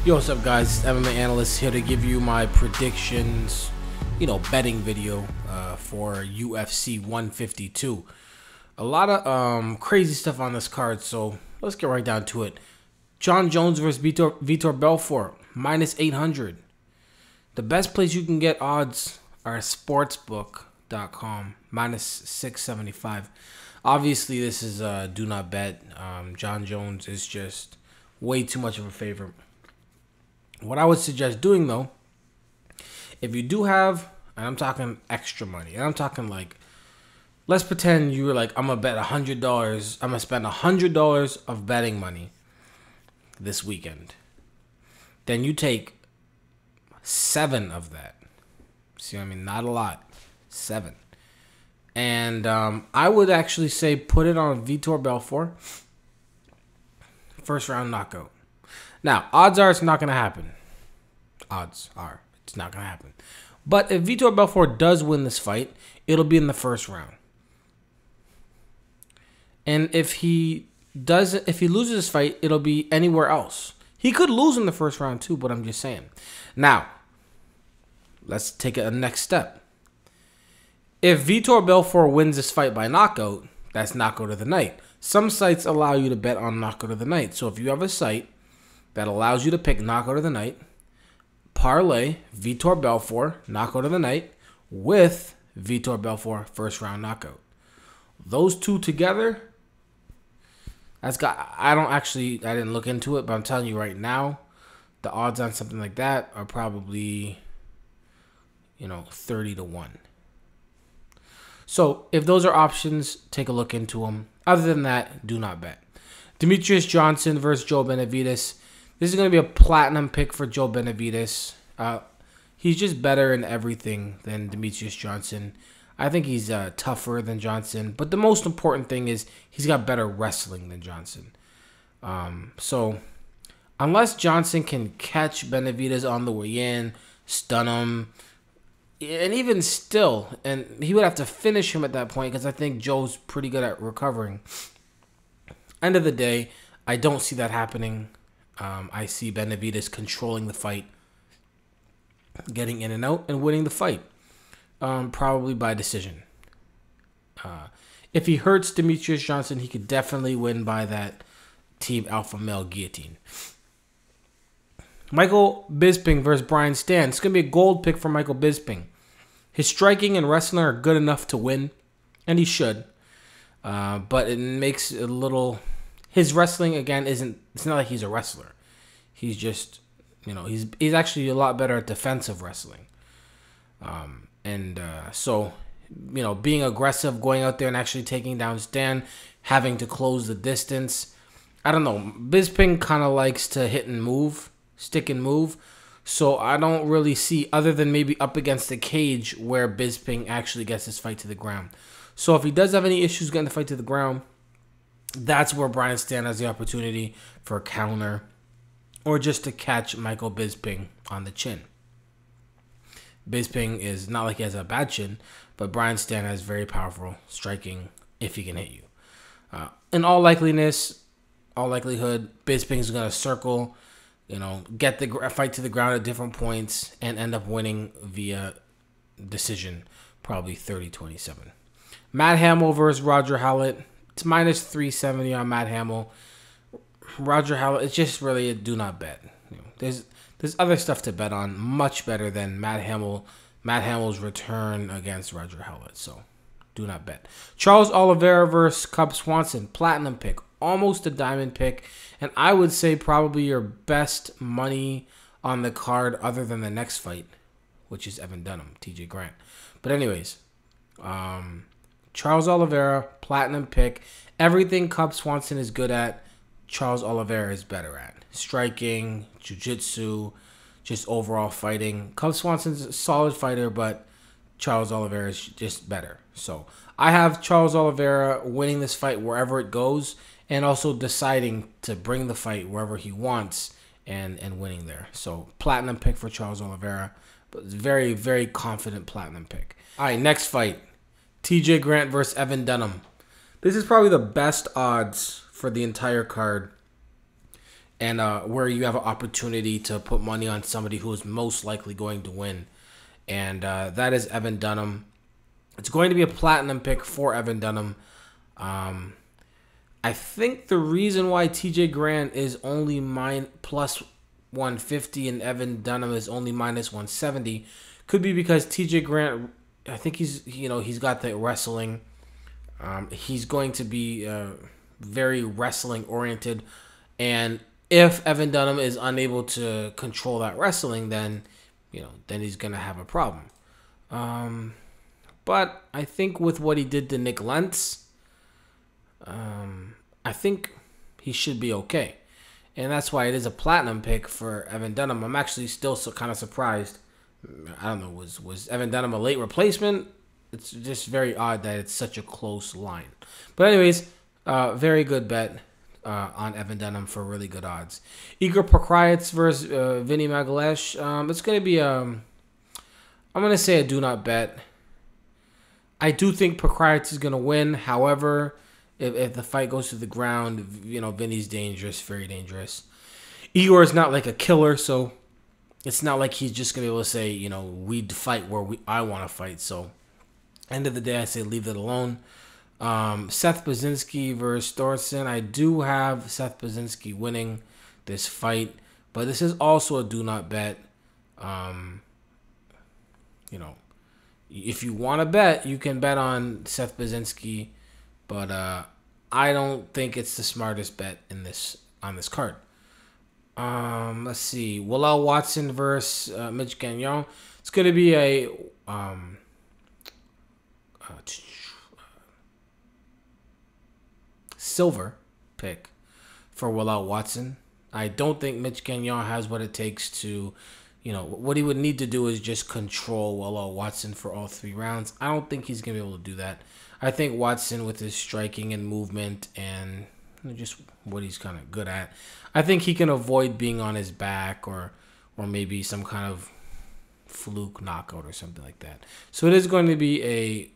Yo, what's up guys, MMA Analyst here to give you my predictions, betting video for UFC 152. A lot of crazy stuff on this card, so let's get right down to it. Jon Jones versus Vitor Belfort, minus 800. The best place you can get odds are sportsbook.com, minus 675. Obviously, this is do not bet. Jon Jones is just way too much of a favorite. What I would suggest doing, though, if you do have, and I'm talking extra money, and I'm talking like, let's pretend you were like, I'm going to bet $100, I'm going to spend $100 of betting money this weekend. Then you take 7 of that. See what I mean? Not a lot. 7. And I would actually say put it on Vitor Belfort. First round knockout. Now, odds are it's not going to happen. Odds are it's not going to happen. But if Vitor Belfort does win this fight, it'll be in the first round. And if he loses this fight, it'll be anywhere else. He could lose in the first round too, but I'm just saying. Now, let's take a next step. If Vitor Belfort wins this fight by knockout, that's knockout of the night. Some sites allow you to bet on knockout of the night. So if you have a site that allows you to pick knockout of the night, parlay Vitor Belfort knockout of the night with Vitor Belfort first round knockout. Those two together, I didn't look into it, but I'm telling you right now, the odds on something like that are probably 30 to 1. So if those are options, take a look into them. Other than that, do not bet. Demetrious Johnson versus Joe Benavidez. This is going to be a platinum pick for Joe Benavidez. He's just better in everything than Demetrious Johnson. I think he's tougher than Johnson. But the most important thing is he's got better wrestling than Johnson. So unless Johnson can catch Benavidez on the way in, stun him, and even still, and he would have to finish him at that point because I think Joe's pretty good at recovering. End of the day, I don't see that happening. I see Benavidez controlling the fight, getting in and out, and winning the fight. Probably by decision. If he hurts Demetrious Johnson, he could definitely win by that Team Alpha Male guillotine. Michael Bisping versus Brian Stann. It's going to be a gold pick for Michael Bisping. His striking and wrestling are good enough to win, and he should. But it makes it a little... His wrestling, again, it's not like he's a wrestler. He's just, he's actually a lot better at defensive wrestling. So, being aggressive, going out there and actually taking down Stan, having to close the distance. I don't know. Bisping kind of likes to hit and move, stick and move. So I don't really see, other than maybe up against the cage, where Bisping actually gets his fight to the ground. So if he does have any issues getting the fight to the ground, that's where Brian Stann has the opportunity for a counter or just to catch Michael Bisping on the chin. Bisping is not like he has a bad chin, but Brian Stann has very powerful striking if he can hit you. In all likelihood, Bisping is going to circle, get the fight to the ground at different points and end up winning via decision, probably 30-27. Matt Hamill versus Roger Hollett. It's minus 370 on Matt Hamill. Roger Hollett, it's just really a do not bet. There's other stuff to bet on, much better than Matt Hamill's return against Roger Hollett. So do not bet. Charles Oliveira versus Cub Swanson, platinum pick, almost a diamond pick, and I would say probably your best money on the card other than the next fight, which is Evan Dunham, TJ Grant. But anyways, Charles Oliveira, platinum pick. Everything Cub Swanson is good at, Charles Oliveira is better at. Striking, jiu-jitsu, just overall fighting. Cub Swanson's a solid fighter, but Charles Oliveira is just better. So I have Charles Oliveira winning this fight wherever it goes and also deciding to bring the fight wherever he wants and winning there. So platinum pick for Charles Oliveira, but very, very confident platinum pick. All right, next fight. TJ Grant versus Evan Dunham. This is probably the best odds for the entire card. and where you have an opportunity to put money on somebody who is most likely going to win, and that is Evan Dunham. It's going to be a platinum pick for Evan Dunham. I think the reason why TJ Grant is only plus 150 and Evan Dunham is only minus 170 could be because TJ Grant, I think he's got the wrestling. He's going to be very wrestling oriented, and if Evan Dunham is unable to control that wrestling, then he's gonna have a problem. But I think with what he did to Nick Lentz, I think he should be okay. And that's why it is a platinum pick for Evan Dunham. I'm actually still kind of surprised. I don't know, was Evan Dunham a late replacement? It's just very odd that it's such a close line. But anyways, very good bet on Evan Dunham for really good odds. Igor Prokhrayets versus Vinny Magalhaes. It's going to be, I'm going to say a do not bet. I do think Prokhrayets is going to win. However, if the fight goes to the ground, Vinny's dangerous, very dangerous. Igor is not like a killer, so it's not like he's just going to be able to say, we'd fight where I want to fight. So, end of the day, I say leave it alone. Seth Brzezinski versus Thorson. I do have Seth Brzezinski winning this fight, but this is also a do not bet. If you want to bet, you can bet on Seth Brzezinski, but I don't think it's the smartest bet on this card. Let's see. Willel Watson versus Mitch Gagnon. It's going to be a silver pick for Willel Watson. I don't think Mitch Gagnon has what it takes to, what he would need to do is just control Willel Watson for all 3 rounds. I don't think he's going to be able to do that. I think Watson, with his striking and movement and just what he's kind of good at, I think he can avoid being on his back or maybe some kind of fluke knockout or something like that. So it is going to be a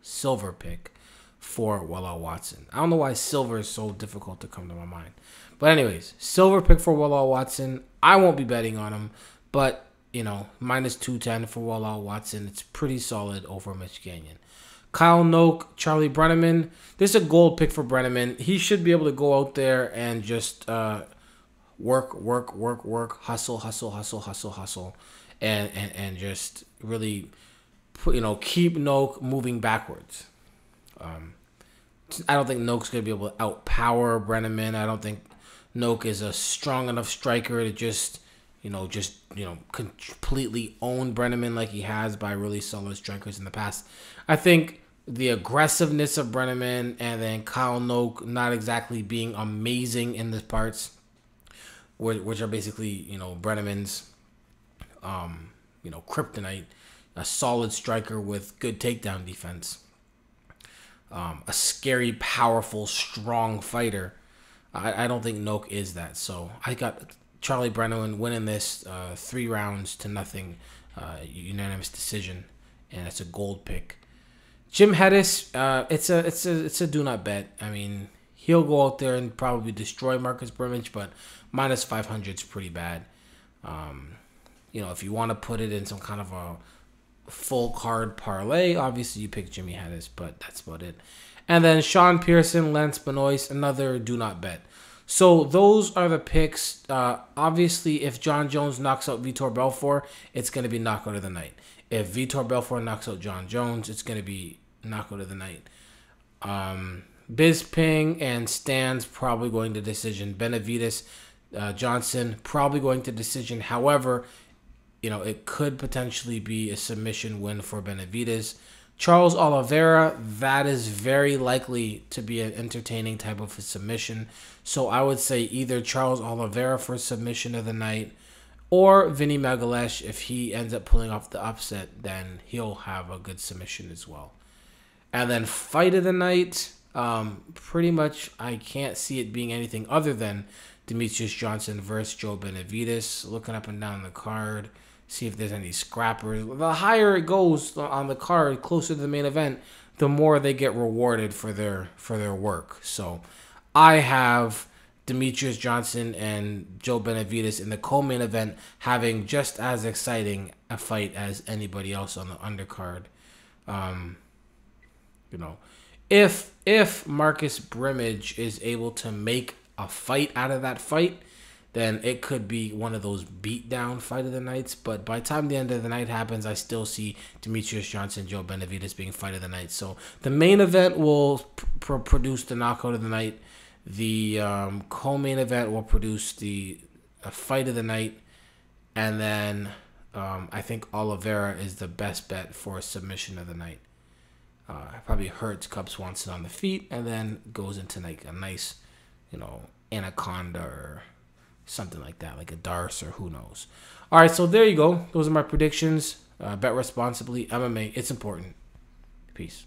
silver pick for Willel Watson. I don't know why silver is so difficult to come to my mind. But anyways, silver pick for Willel Watson. I won't be betting on him, but minus 210 for Willel Watson. It's pretty solid over Mitch Gagnon. Kyle Noke, Charlie Brenneman. This is a gold pick for Brenneman. He should be able to go out there and just work, hustle, and just really keep Noke moving backwards. I don't think Noke's going to be able to outpower Brenneman. I don't think Noke is a strong enough striker to just completely own Brenneman like he has by really solid strikers in the past. I think the aggressiveness of Brenneman and then Kyle Noke not exactly being amazing in the parts, which are basically, Brenneman's, kryptonite, a solid striker with good takedown defense, a scary, powerful, strong fighter. I don't think Noke is that. So I got Charlie Brenneman winning this 3 rounds to nothing, unanimous decision, and it's a gold pick. Jim Hedis, it's a do not bet. I mean, he'll go out there and probably destroy Marcus Brimage, but minus 500 is pretty bad. If you want to put it in some kind of a full card parlay, obviously you pick Jimmy Hedis, but that's about it. And then Sean Pearson, Lance Benoist, another do not bet. So those are the picks. Obviously, if John Jones knocks out Vitor Belfort, it's going to be knockout of the night. If Vitor Belfort knocks out John Jones, it's going to be knockout of the night. Bisping and Stan's probably going to decision. Benavidez, Johnson probably going to decision. However, it could potentially be a submission win for Benavidez. Charles Oliveira, that is very likely to be an entertaining type of a submission. So I would say either Charles Oliveira for submission of the night or Vinny Magalhaes. If he ends up pulling off the upset, then he'll have a good submission as well. And then fight of the night, pretty much I can't see it being anything other than Demetrius Johnson versus Joe Benavidez. Looking up and down the card, see if there's any scrappers. The higher it goes on the card, closer to the main event, the more they get rewarded for their work. So I have Demetrius Johnson and Joe Benavidez in the co-main event having just as exciting a fight as anybody else on the undercard. You know, if Marcus Brimage is able to make a fight out of that fight, then it could be one of those beatdown fight of the nights. But by the time the end of the night happens, I still see Demetrius Johnson, Joe Benavidez being fight of the night. So the main event will produce the knockout of the night. The co-main event will produce the fight of the night. And then I think Oliveira is the best bet for a submission of the night. Probably hurts Cub Swanson on the feet and then goes into like a nice, anaconda or something like that, like a Darce or who knows. All right, so there you go. Those are my predictions. Bet responsibly. MMA, it's important. Peace.